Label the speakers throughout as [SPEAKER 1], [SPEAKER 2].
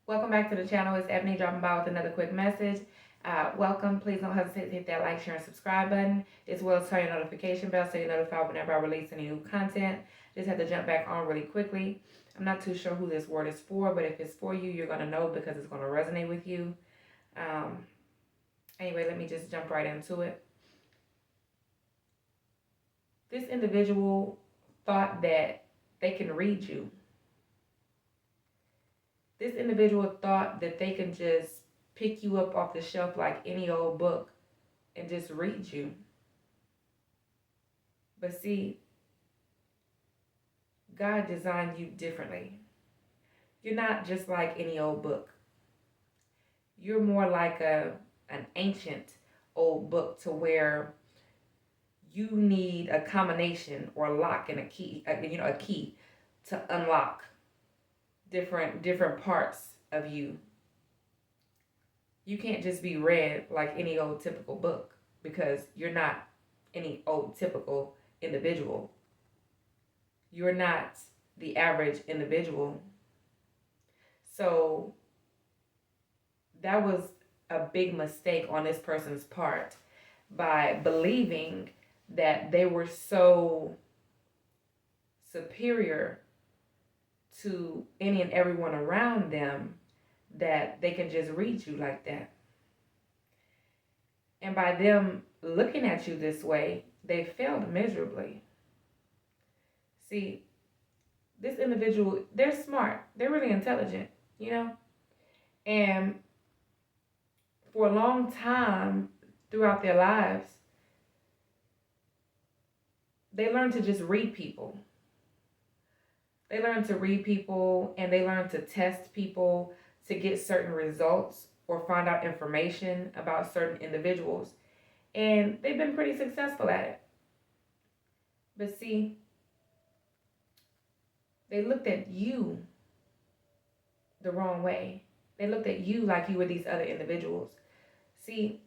[SPEAKER 1] Welcome back to the channel. It's Ebony dropping by with another quick message. Welcome. Please don't hesitate to hit that like, share, and subscribe button, as well as turn your notification bell so you're notified whenever I release any new content. Just have to jump back on really quickly. I'm not too sure who this word is for, but if it's for you, you're going to know because it's going to resonate with you. Um, anyway, let me just jump right into it. This individual thought that they can read you. This individual thought that they can just pick you up off the shelf like any old book and just read you. But see, God designed you differently. You're not just like any old book. You're more like an ancient old book to where you need a combination or a lock and a key, a key to unlock different parts of you. You can't just be read like any old typical book because you're not any old typical individual. You're not the average individual. So that was a big mistake on this person's part by believing that they were so superior to any and everyone around them that they can just read you like that. And by them looking at you this way, they failed miserably. See, this individual, they're smart. They're really intelligent, And for a long time throughout their lives, they learned to just read people. They learn to read people and they learn to test people to get certain results or find out information about certain individuals. And they've been pretty successful at it. But see, they looked at you the wrong way. They looked at you like you were these other individuals. See,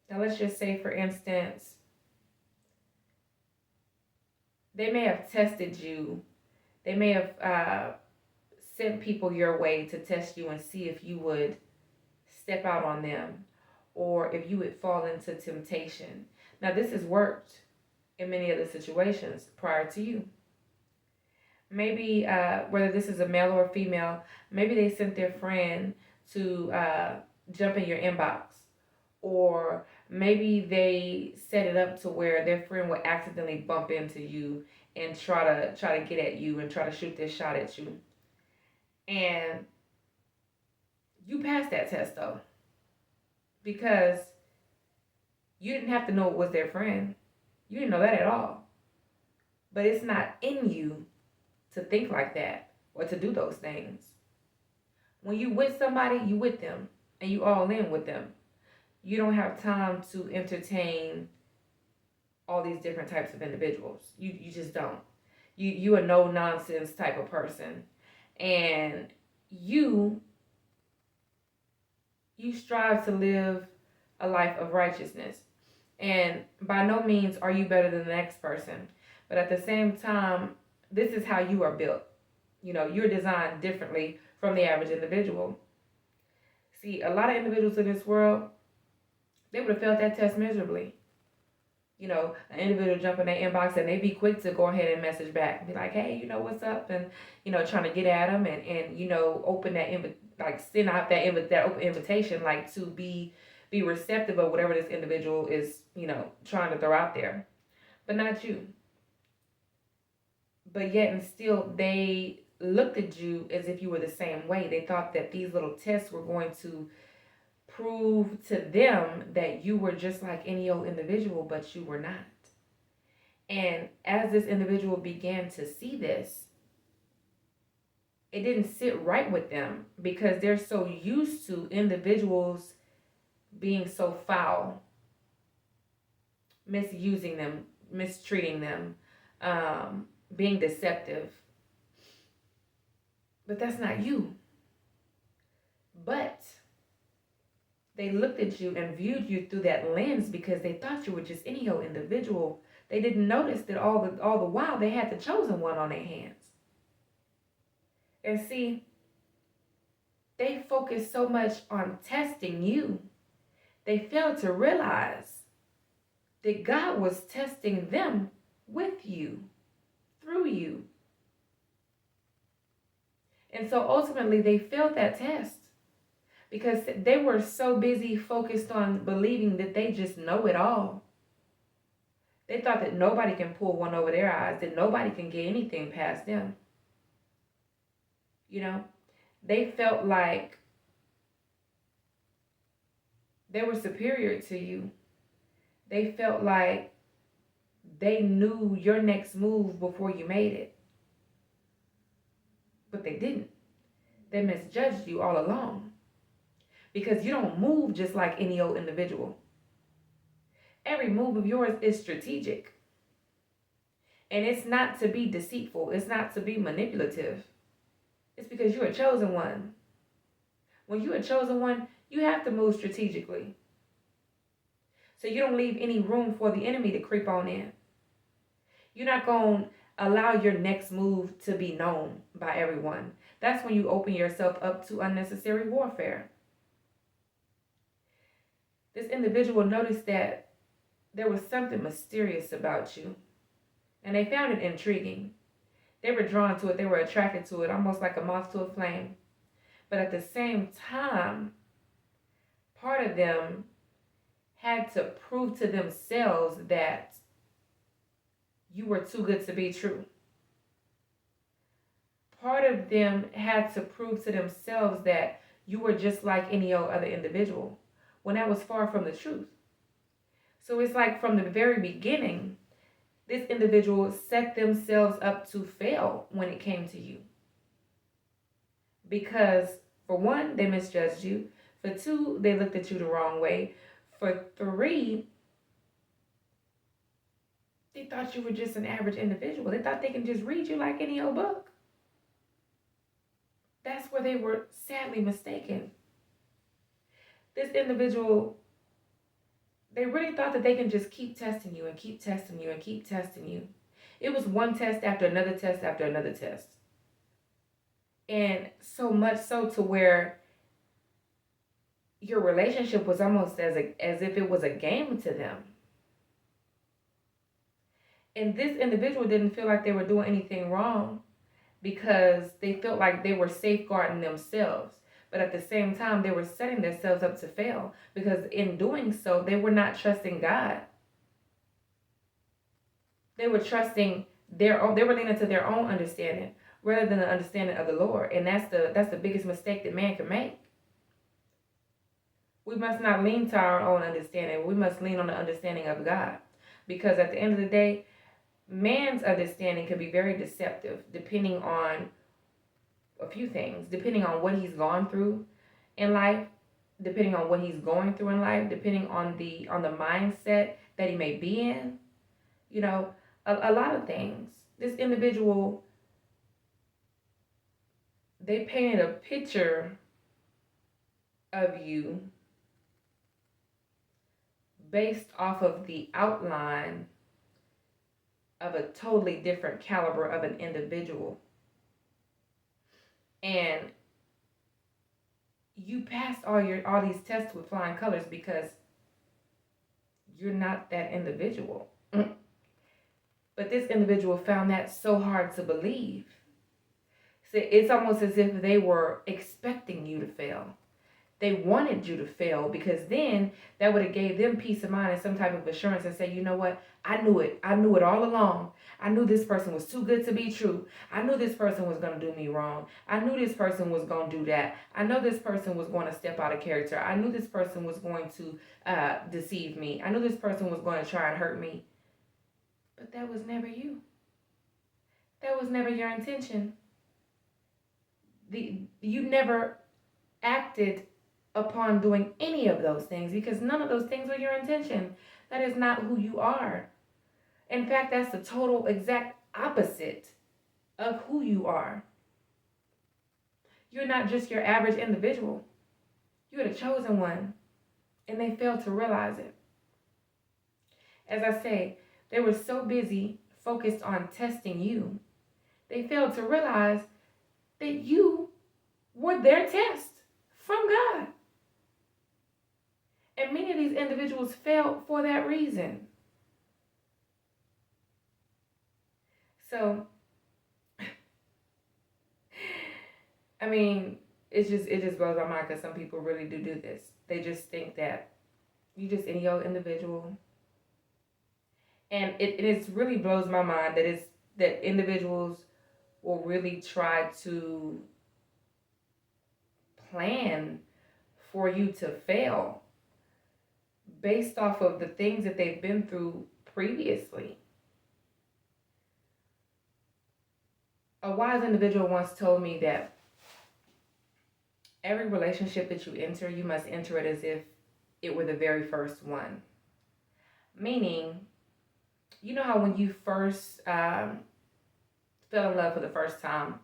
[SPEAKER 1] now let's just say, for instance, they may have tested you. They may have sent people your way to test you and see if you would step out on them or if you would fall into temptation. Now, this has worked in many other situations prior to you. Maybe whether this is a male or a female, maybe they sent their friend to jump in your inbox, or maybe they set it up to where their friend would accidentally bump into you and try to get at you and try to shoot this shot at you. And you passed that test though, because you didn't have to know it was their friend. You didn't know that at all. But it's not in you to think like that or to do those things. When you with somebody, you with them and you all in with them. You don't have time to entertain all these different types of individuals. You just don't. You a no nonsense type of person. And you strive to live a life of righteousness. And by no means are you better than the next person. But at the same time, this is how you are built. You're designed differently from the average individual. See, a lot of individuals in this world, they would have failed that test miserably. An individual jump in their inbox and they be quick to go ahead and message back and be like, hey, what's up? And, trying to get at them and open that, send out that open invitation, like to be receptive of whatever this individual is, trying to throw out there. But not you. But yet and still, they looked at you as if you were the same way. They thought that these little tests were going to prove to them that you were just like any old individual, but you were not. And as this individual began to see this, it didn't sit right with them because they're so used to individuals being so foul, misusing them, mistreating them, being deceptive. But that's not you. But they looked at you and viewed you through that lens because they thought you were just any old individual. They didn't notice that all the while they had the chosen one on their hands. And see, they focused so much on testing you, they failed to realize that God was testing them with you, through you. And so ultimately they failed that test because they were so busy focused on believing that they just know it all. They thought that nobody can pull one over their eyes, that nobody can get anything past them. You know, they felt like they were superior to you. They felt like they knew your next move before you made it. But they didn't. They misjudged you all along. Because you don't move just like any old individual. Every move of yours is strategic. And it's not to be deceitful. It's not to be manipulative. It's because you're a chosen one. When you're a chosen one, you have to move strategically. So you don't leave any room for the enemy to creep on in. You're not going to allow your next move to be known by everyone. That's when you open yourself up to unnecessary warfare. This individual noticed that there was something mysterious about you, and they found it intriguing. They were drawn to it. They were attracted to it, almost like a moth to a flame. But at the same time, part of them had to prove to themselves that you were too good to be true. Part of them had to prove to themselves that you were just like any other individual, when that was far from the truth. So it's like from the very beginning, this individual set themselves up to fail when it came to you. Because for one, they misjudged you. For two, they looked at you the wrong way. For three, they thought you were just an average individual. They thought they can just read you like any old book. That's where they were sadly mistaken. This individual, they really thought that they can just keep testing you and keep testing you and keep testing you. It was one test after another test after another test. And so much so to where your relationship was almost as if it was a game to them. And this individual didn't feel like they were doing anything wrong because they felt like they were safeguarding themselves. But at the same time, they were setting themselves up to fail because in doing so, they were not trusting God. They were trusting they were leaning to their own understanding rather than the understanding of the Lord. And that's the biggest mistake that man can make. We must not lean to our own understanding. We must lean on the understanding of God. Because at the end of the day, man's understanding can be very deceptive depending on a few things, depending on what he's gone through in life, depending on what he's going through in life, depending on the mindset that he may be in. You know, a lot of things. This individual, they painted a picture of you based off of the outline of a totally different caliber of an individual. And you passed all these tests with flying colors because you're not that individual. But this individual found that so hard to believe. So it's almost as if they were expecting you to fail. They wanted you to fail because then that would have gave them peace of mind and some type of assurance and say, you know what? I knew it. I knew it all along. I knew this person was too good to be true. I knew this person was going to do me wrong. I knew this person was going to do that. I know this person was going to step out of character. I knew this person was going to deceive me. I knew this person was going to try and hurt me. But that was never you. That was never your intention. You never acted upon doing any of those things because none of those things were your intention. That is not who you are. In fact, that's the total exact opposite of who you are. You're not just your average individual. You're the chosen one. And they failed to realize it. As I say, they were so busy focused on testing you. They failed to realize that you were their test. individuals fail for that reason. So, I mean, it just blows my mind because some people really do this. They just think that you just any old individual, and it really blows my mind that it's that individuals will really try to plan for you to fail based off of the things that they've been through previously. A wise individual once told me that every relationship that you enter, you must enter it as if it were the very first one. Meaning, you know how when you first fell in love for the first time,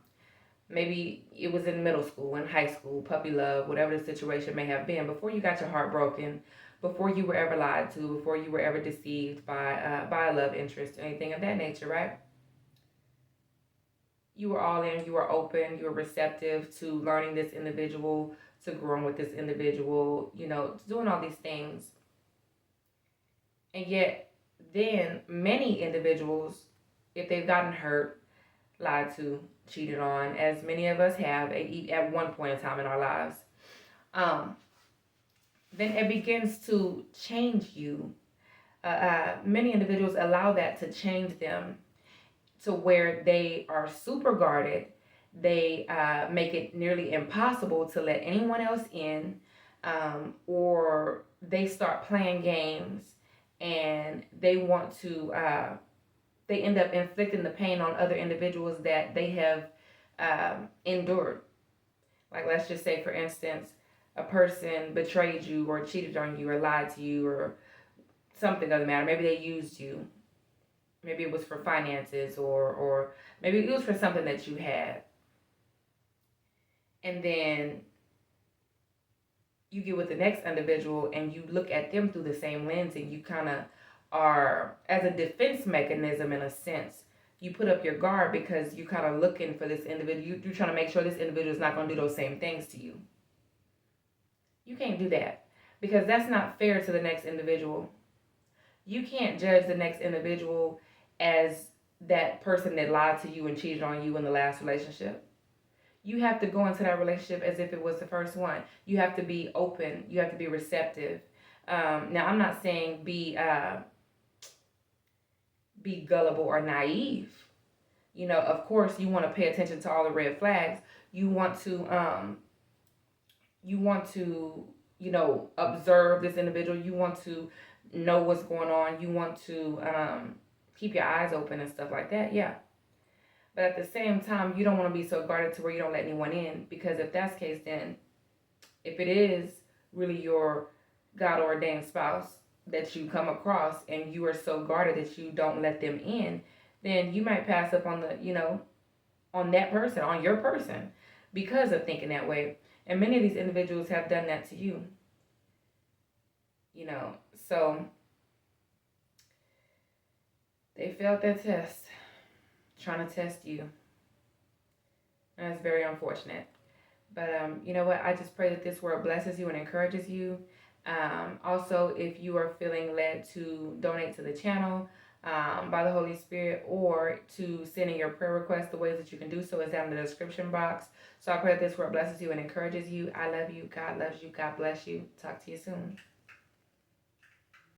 [SPEAKER 1] maybe it was in middle school, in high school, puppy love, whatever the situation may have been, before you got your heart broken, before you were ever lied to, before you were ever deceived by a love interest, anything of that nature, right? You were all in, you were open, you were receptive to learning this individual, to growing with this individual, doing all these things. And yet, then many individuals, if they've gotten hurt, lied to, cheated on, as many of us have at one point in time in our lives, then it begins to change you. Many individuals allow that to change them to where they are super guarded. They make it nearly impossible to let anyone else in, or they start playing games and they want to, they end up inflicting the pain on other individuals that they have endured. Like, let's just say, for instance, a person betrayed you or cheated on you or lied to you or something of the matter. Maybe they used you. Maybe it was for finances or maybe it was for something that you had. And then you get with the next individual and you look at them through the same lens and you kind of are, as a defense mechanism in a sense, you put up your guard because you're kind of looking for this individual. You're trying to make sure this individual is not going to do those same things to you. You can't do that because that's not fair to the next individual. You can't judge the next individual as that person that lied to you and cheated on you in the last relationship. You have to go into that relationship as if it was the first one. You have to be open. You have to be receptive. Now, I'm not saying be gullible or naive. Of course, you want to pay attention to all the red flags. You want to observe this individual. You want to know what's going on. You want to keep your eyes open and stuff like that. Yeah. But at the same time, you don't want to be so guarded to where you don't let anyone in. Because if that's the case, then if it is really your God ordained spouse that you come across and you are so guarded that you don't let them in, then you might pass up on on that person, on your person, because of thinking that way. And many of these individuals have done that to you. So they failed their test, trying to test you. And it's very unfortunate. But you know what? I just pray that this word blesses you and encourages you. Also, if you are feeling led to donate to the channel by the Holy Spirit or to send in your prayer requests, the ways that you can do so is down in the description box. So I pray that this word blesses you and encourages you. I love you. God loves you. God bless you. Talk to you soon.